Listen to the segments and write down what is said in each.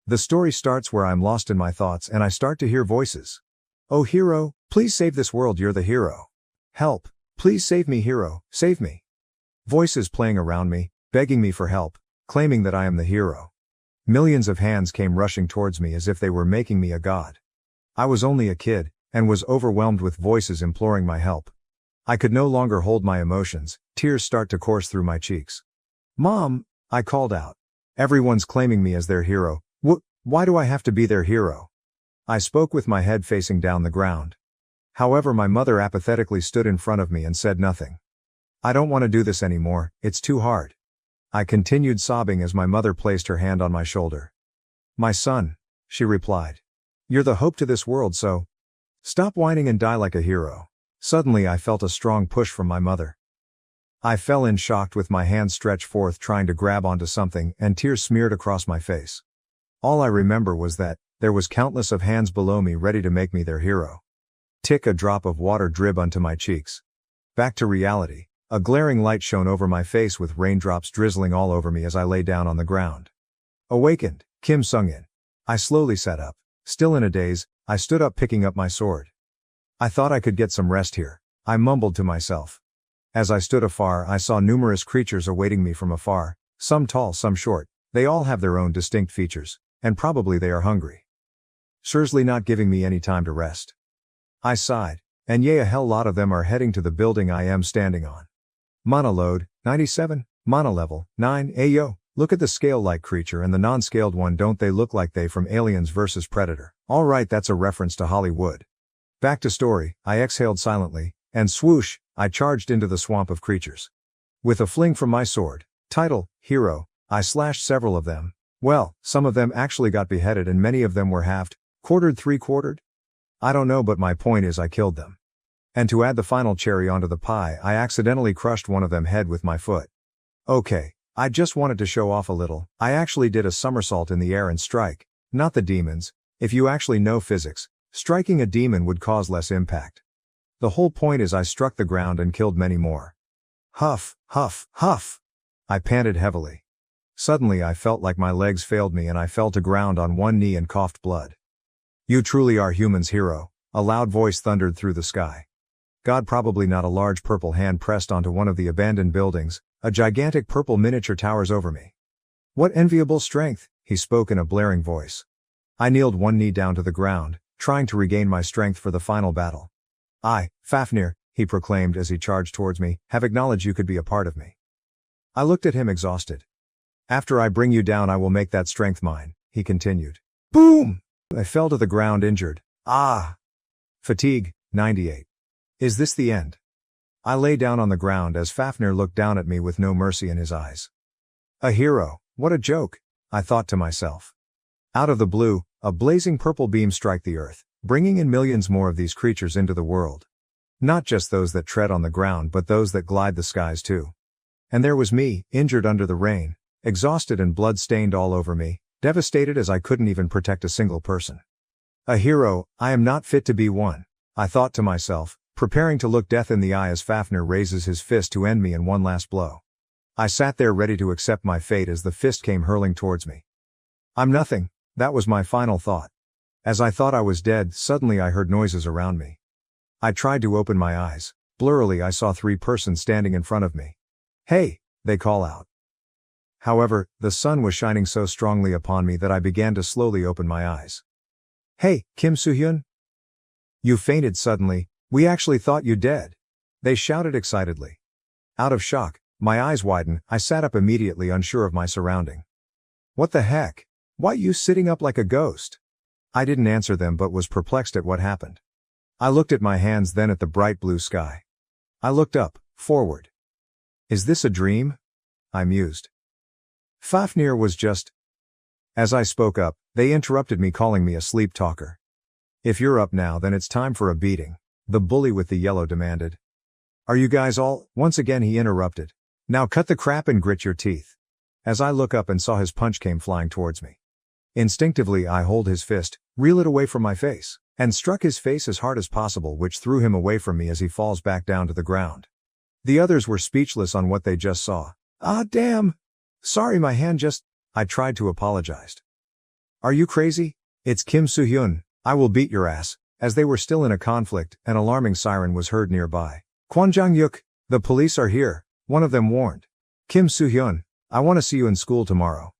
The story starts where I'm lost in my thoughts and I start to hear voices. Oh hero, please save this world, you're the hero. Help, please save me hero, save me. Voices playing around me, begging me for help, claiming that I am the hero. Millions of hands came rushing towards me as if they were making me a god. I was only a kid, and was overwhelmed with voices imploring my help. I could no longer hold my emotions, tears start to course through my cheeks. Mom, I called out. Everyone's claiming me as their hero. Why do I have to be their hero? I spoke with my head facing down the ground. However, my mother apathetically stood in front of me and said nothing. I don't want to do this anymore, it's too hard. I continued sobbing as my mother placed her hand on my shoulder. My son, she replied. You're the hope to this world, so stop whining and die like a hero. Suddenly I felt a strong push from my mother. I fell in shocked with my hands stretched forth trying to grab onto something and tears smeared across my face. All I remember was that there was countless of hands below me ready to make me their hero. Tick, a drop of water drib onto my cheeks. Back to reality. A glaring light shone over my face with raindrops drizzling all over me as I lay down on the ground. Awakened, Kim sung in. I slowly sat up. Still in a daze, I stood up picking up my sword. I thought I could get some rest here, I mumbled to myself. As I stood afar, I saw numerous creatures awaiting me from afar, some tall, some short. They all have their own distinct features, and probably they are hungry. Surely not giving me any time to rest. I sighed, and a hell lot of them are heading to the building I am standing on. Mana load, 97, mana level, 9, ayo. Look at the scale-like creature and the non-scaled one, don't they look like they from Aliens vs Predator? Alright, that's a reference to Hollywood. Back to story, I exhaled silently, and swoosh, I charged into the swamp of creatures. With a fling from my sword, title, hero, I slashed several of them. Well, some of them actually got beheaded and many of them were halved, quartered, three-quartered. I don't know, but my point is I killed them. And to add the final cherry onto the pie, I accidentally crushed one of them head with my foot. Okay, I just wanted to show off a little. I actually did a somersault in the air and strike, not the demons. If you actually know physics, striking a demon would cause less impact. The whole point is I struck the ground and killed many more. Huff, huff, huff. I panted heavily. Suddenly I felt like my legs failed me and I fell to ground on one knee and coughed blood. You truly are humans, hero, a loud voice thundered through the sky. God, probably not. A large purple hand pressed onto one of the abandoned buildings. A gigantic purple miniature towers over me. What enviable strength, he spoke in a blaring voice. I kneeled one knee down to the ground, trying to regain my strength for the final battle. I, Fafnir, he proclaimed as he charged towards me, have acknowledged you could be a part of me. I looked at him exhausted. After I bring you down I will make that strength mine, he continued. Boom! I fell to the ground injured. Ah! Fatigue, 98. Is this the end? I lay down on the ground as Fafnir looked down at me with no mercy in his eyes. A hero, what a joke, I thought to myself. Out of the blue, a blazing purple beam struck the earth, bringing in millions more of these creatures into the world. Not just those that tread on the ground but those that glide the skies too. And there was me, injured under the rain, exhausted and blood-stained all over me, devastated as I couldn't even protect a single person. A hero, I am not fit to be one, I thought to myself, preparing to look death in the eye as Fafnir raises his fist to end me in one last blow. I sat there ready to accept my fate as the fist came hurling towards me. I'm nothing, that was my final thought. As I thought I was dead, suddenly I heard noises around me. I tried to open my eyes. Blurrily I saw three persons standing in front of me. Hey, they call out. However, the sun was shining so strongly upon me that I began to slowly open my eyes. Hey, Kim Soo-hyun? You fainted suddenly, we actually thought you dead. They shouted excitedly. Out of shock, my eyes widened, I sat up immediately unsure of my surrounding. What the heck? Why you sitting up like a ghost? I didn't answer them but was perplexed at what happened. I looked at my hands then at the bright blue sky. I looked up, forward. Is this a dream? I mused. Fafnir was just... As I spoke up, they interrupted me calling me a sleep talker. If you're up now then it's time for a beating, the bully with the yellow demanded. Are you guys all... Once again he interrupted. Now cut the crap and grit your teeth. As I look up and saw his punch came flying towards me. Instinctively I hold his fist, reel it away from my face, and struck his face as hard as possible, which threw him away from me as he falls back down to the ground. The others were speechless on what they just saw. Ah damn! Sorry, my hand just... I tried to apologize. Are you crazy? It's Kim Soo-hyun, I will beat your ass. As they were still in a conflict, an alarming siren was heard nearby. Kwanjang-yuk, the police are here, one of them warned. Kim Soo-hyun, I want to see you in school tomorrow.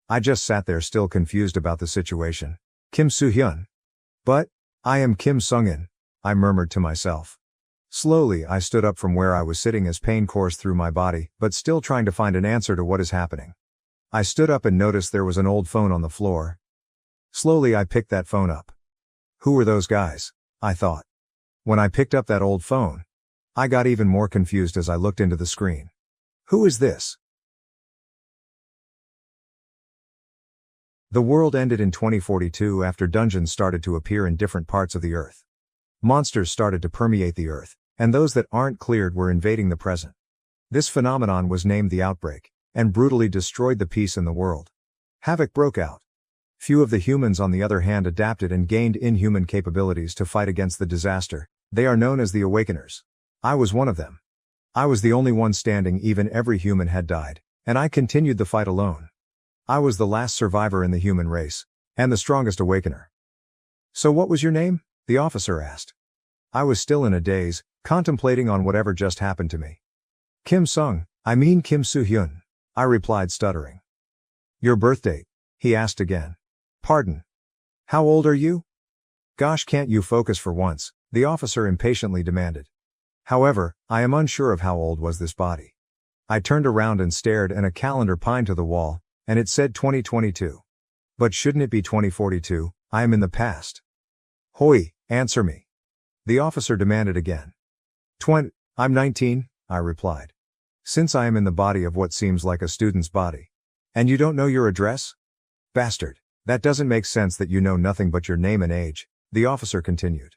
I just sat there still confused about the situation. Kim Soo-hyun. But, I am Kim Sung-in, I murmured to myself. Slowly I stood up from where I was sitting as pain coursed through my body, but still trying to find an answer to what is happening. I stood up and noticed there was an old phone on the floor. Slowly I picked that phone up. Who were those guys? I thought. When I picked up that old phone, I got even more confused as I looked into the screen. Who is this? The world ended in 2042 after dungeons started to appear in different parts of the earth. Monsters started to permeate the earth, and those that aren't cleared were invading the present. This phenomenon was named the outbreak, and brutally destroyed the peace in the world. Havoc broke out. Few of the humans on the other hand adapted and gained inhuman capabilities to fight against the disaster. They are known as the Awakeners. I was one of them. I was the only one standing, even every human had died, and I continued the fight alone. I was the last survivor in the human race, and the strongest Awakener. So what was your name? The officer asked. I was still in a daze, contemplating on whatever just happened to me. Kim Soo-hyun, I replied stuttering. Your birth date? He asked again. Pardon. How old are you? Gosh, can't you focus for once? The officer impatiently demanded. However, I am unsure of how old was this body. I turned around and stared, and a calendar pinned to the wall, and it said 2022. But shouldn't it be 2042? I am in the past. Hoi, answer me. The officer demanded again. I'm 19, I replied. Since I am in the body of what seems like a student's body. And you don't know your address? Bastard. That doesn't make sense that you know nothing but your name and age, the officer continued.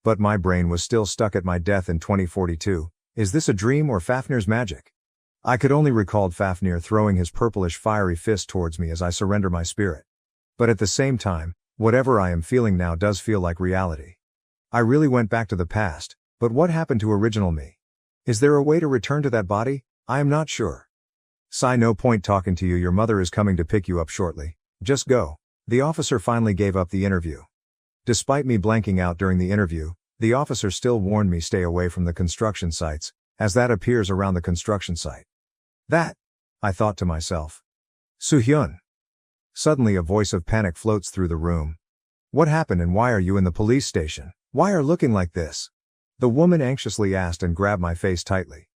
But my brain was still stuck at my death in 2042. Is this a dream or Fafnir's magic? I could only recall Fafnir throwing his purplish fiery fist towards me as I surrender my spirit. But at the same time, whatever I am feeling now does feel like reality. I really went back to the past, but what happened to original me? Is there a way to return to that body? I am not sure. Sigh, no point talking to you, your mother is coming to pick you up shortly. Just go. The officer finally gave up the interview. Despite me blanking out during the interview, the officer still warned me stay away from the construction sites, as that appears around the construction site. That, I thought to myself. Soo-hyun. Suddenly a voice of panic floats through the room. What happened and why are you in the police station? Why are looking like this? The woman anxiously asked and grabbed my face tightly.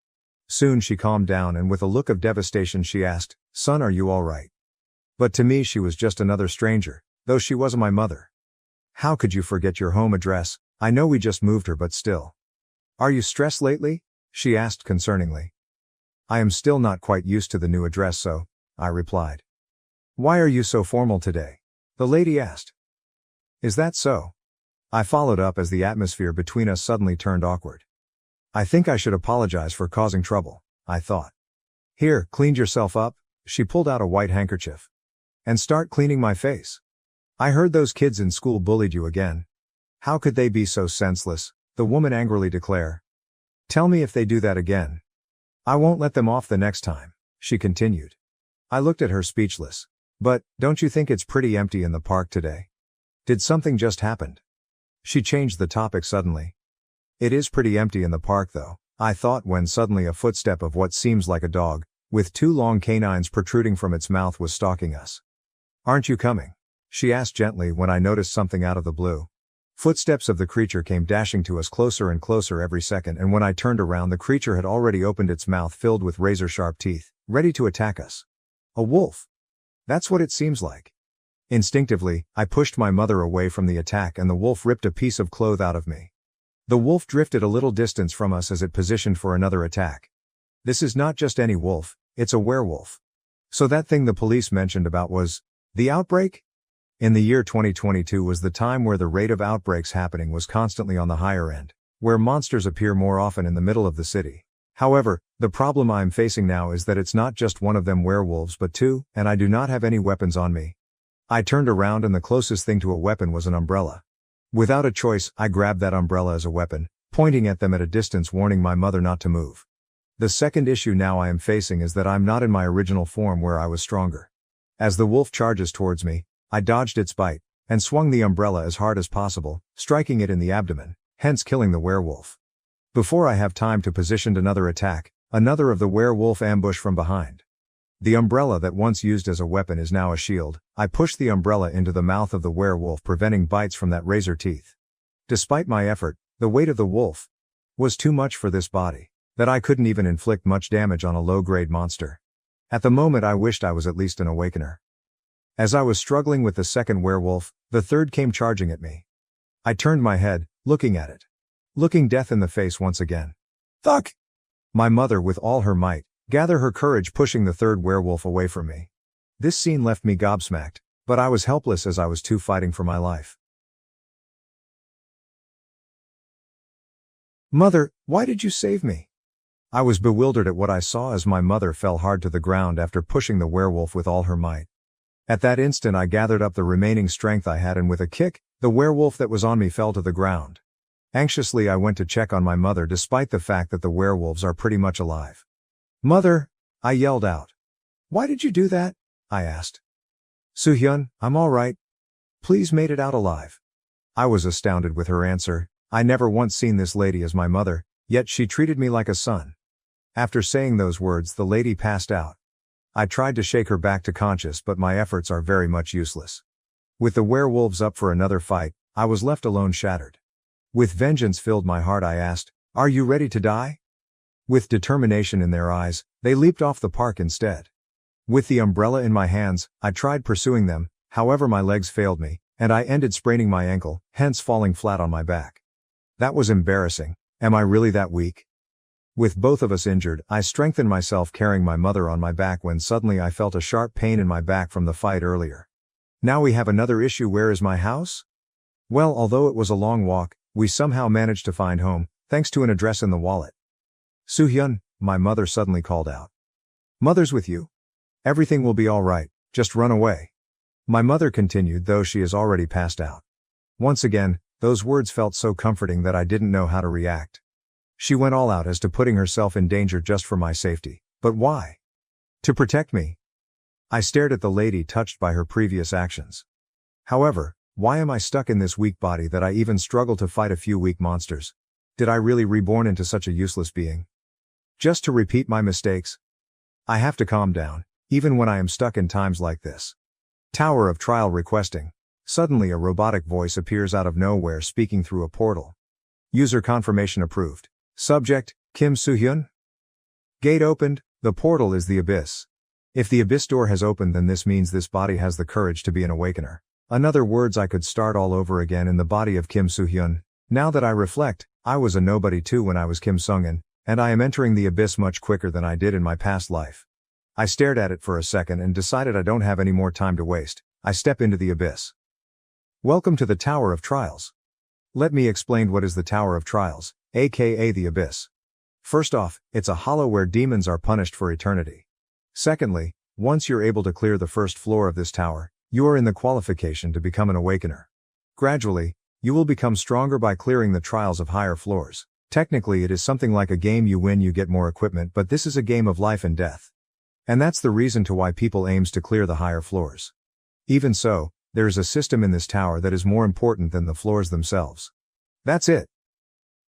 Soon she calmed down and with a look of devastation she asked, Son, are you all right? But to me she was just another stranger, though she was my mother. How could you forget your home address? I know we just moved her, but still. Are you stressed lately? She asked concerningly. I am still not quite used to the new address, so, I replied. Why are you so formal today? The lady asked. Is that so? I followed up as the atmosphere between us suddenly turned awkward. I think I should apologize for causing trouble, I thought. Here, cleaned yourself up? She pulled out a white handkerchief. And start cleaning my face. I heard those kids in school bullied you again. How could they be so senseless? The woman angrily declared. Tell me if they do that again. I won't let them off the next time, she continued. I looked at her speechless. But, don't you think it's pretty empty in the park today? Did something just happen? She changed the topic suddenly. It is pretty empty in the park though, I thought, when suddenly a footstep of what seems like a dog, with two long canines protruding from its mouth, was stalking us. Aren't you coming? She asked gently when I noticed something out of the blue. Footsteps of the creature came dashing to us closer and closer every second, and when I turned around the creature had already opened its mouth filled with razor-sharp teeth, ready to attack us. A wolf. That's what it seems like. Instinctively, I pushed my mother away from the attack and the wolf ripped a piece of cloth out of me. The wolf drifted a little distance from us as it positioned for another attack. This is not just any wolf, it's a werewolf. So that thing the police mentioned about was the outbreak? In the year 2022 was the time where the rate of outbreaks happening was constantly on the higher end, where monsters appear more often in the middle of the city. However, the problem I'm facing now is that it's not just one of them werewolves but two, and I do not have any weapons on me. I turned around and the closest thing to a weapon was an umbrella. Without a choice, I grabbed that umbrella as a weapon, pointing at them at a distance, warning my mother not to move. The second issue now I am facing is that I'm not in my original form where I was stronger. As the wolf charges towards me, I dodged its bite, and swung the umbrella as hard as possible, striking it in the abdomen, hence killing the werewolf. Before I have time to position another attack, another of the werewolf ambush from behind. The umbrella that once used as a weapon is now a shield. I push the umbrella into the mouth of the werewolf, preventing bites from that razor teeth. Despite my effort, the weight of the wolf was too much for this body, that I couldn't even inflict much damage on a low-grade monster. At the moment I wished I was at least an awakener. As I was struggling with the second werewolf, the third came charging at me. I turned my head, looking at it. Looking death in the face once again. Thuck! My mother, with all her might, gathered her courage, pushing the third werewolf away from me. This scene left me gobsmacked, but I was helpless as I was too fighting for my life. Mother, why did you save me? I was bewildered at what I saw as my mother fell hard to the ground after pushing the werewolf with all her might. At that instant I gathered up the remaining strength I had, and with a kick, the werewolf that was on me fell to the ground. Anxiously I went to check on my mother, despite the fact that the werewolves are pretty much alive. Mother! I yelled out. Why did you do that? I asked. Soo-hyun, I'm all right. Please made it out alive. I was astounded with her answer. I never once seen this lady as my mother, yet she treated me like a son. After saying those words, the lady passed out. I tried to shake her back to conscious, but my efforts are very much useless. With the werewolves up for another fight, I was left alone, shattered. With vengeance filled my heart, I asked, "Are you ready to die?" With determination in their eyes, they leaped off the park instead. With the umbrella in my hands, I tried pursuing them, however my legs failed me, and I ended spraining my ankle, hence falling flat on my back. That was embarrassing. Am I really that weak? With both of us injured, I strengthened myself carrying my mother on my back when suddenly I felt a sharp pain in my back from the fight earlier. Now we have another issue. Where is my house? Well, although it was a long walk, we somehow managed to find home, thanks to an address in the wallet. Soo-hyun, my mother suddenly called out. Mother's with you? Everything will be all right, just run away. My mother continued, though she is already passed out. Once again, those words felt so comforting that I didn't know how to react. She went all out as to putting herself in danger just for my safety. But why? To protect me. I stared at the lady, touched by her previous actions. However, why am I stuck in this weak body that I even struggle to fight a few weak monsters? Did I really reborn into such a useless being? Just to repeat my mistakes? I have to calm down, even when I am stuck in times like this. Tower of Trial requesting. Suddenly a robotic voice appears out of nowhere, speaking through a portal. User confirmation approved. Subject, Kim Soo-hyun. Gate opened. The portal is the abyss. If the abyss door has opened, then this means this body has the courage to be an awakener. In other words, I could start all over again in the body of Kim Soo-hyun. Now that I reflect, I was a nobody too when I was Kim Sung-in, and I am entering the abyss much quicker than I did in my past life. I stared at it for a second and decided I don't have any more time to waste. I step into the abyss. Welcome to the Tower of Trials. Let me explain what is the Tower of Trials, aka the Abyss. First off, it's a hollow where demons are punished for eternity. Secondly, once you're able to clear the first floor of this tower, you are in the qualification to become an awakener. Gradually, you will become stronger by clearing the trials of higher floors. Technically it is something like a game: you win, you get more equipment, but this is a game of life and death. And that's the reason to why people aims to clear the higher floors. Even so, there is a system in this tower that is more important than the floors themselves. That's it.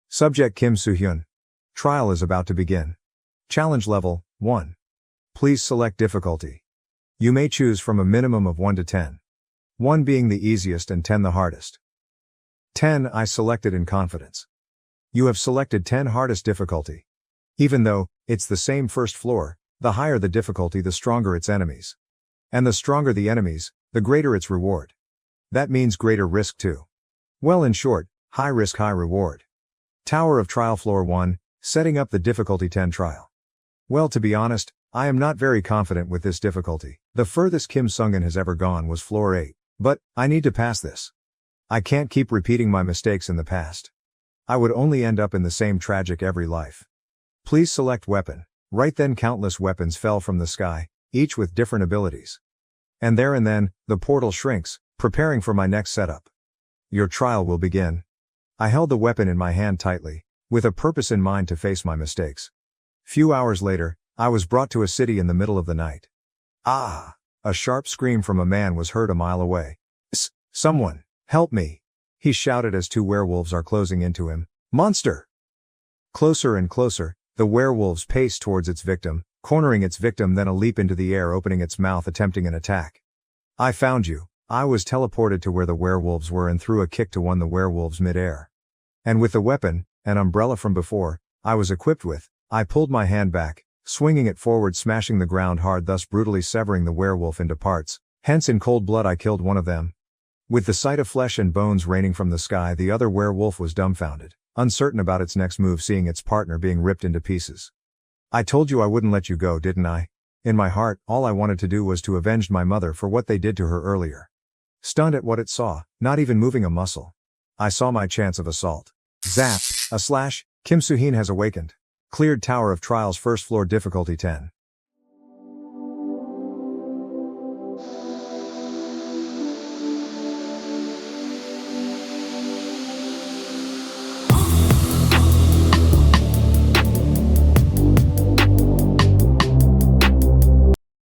Subject, Kim Soo-hyun. Trial is about to begin. Challenge level 1. Please select difficulty. You may choose from a minimum of 1 to 10. 1 being the easiest and 10 the hardest. 10 I selected in confidence. You have selected 10 hardest difficulty. Even though it's the same first floor, the higher the difficulty, the stronger its enemies. And the stronger the enemies, the greater its reward. That means greater risk too. Well, in short, high risk, high reward. Tower of Trial Floor 1, setting up the difficulty 10 trial. Well, to be honest, I am not very confident with this difficulty. The furthest Kim Sung-in has ever gone was floor 8. But, I need to pass this. I can't keep repeating my mistakes in the past. I would only end up in the same tragic every life. Please select weapon. Right then countless weapons fell from the sky, each with different abilities. And there and then, the portal shrinks, preparing for my next setup. Your trial will begin. I held the weapon in my hand tightly, with a purpose in mind to face my mistakes. Few hours later, I was brought to a city in the middle of the night. Ah! A sharp scream from a man was heard a mile away. Someone, help me! He shouted as two werewolves are closing into him. Monster! Closer and closer, the werewolves paced towards its victim, cornering its victim, then a leap into the air, opening its mouth, attempting an attack. I found you. I was teleported to where the werewolves were and threw a kick to one the werewolves mid-air. And with the weapon, an umbrella from before, I was equipped with, I pulled my hand back, swinging it forward, smashing the ground hard, thus brutally severing the werewolf into parts. Hence in cold blood I killed one of them. With the sight of flesh and bones raining from the sky, the other werewolf was dumbfounded, uncertain about its next move, seeing its partner being ripped into pieces. I told you I wouldn't let you go, didn't I? In my heart, all I wanted to do was to avenge my mother for what they did to her earlier. Stunned at what it saw, not even moving a muscle, I saw my chance of assault. Zap! A slash! Kim Soo-heen has awakened. Cleared Tower of Trials, first floor, difficulty 10.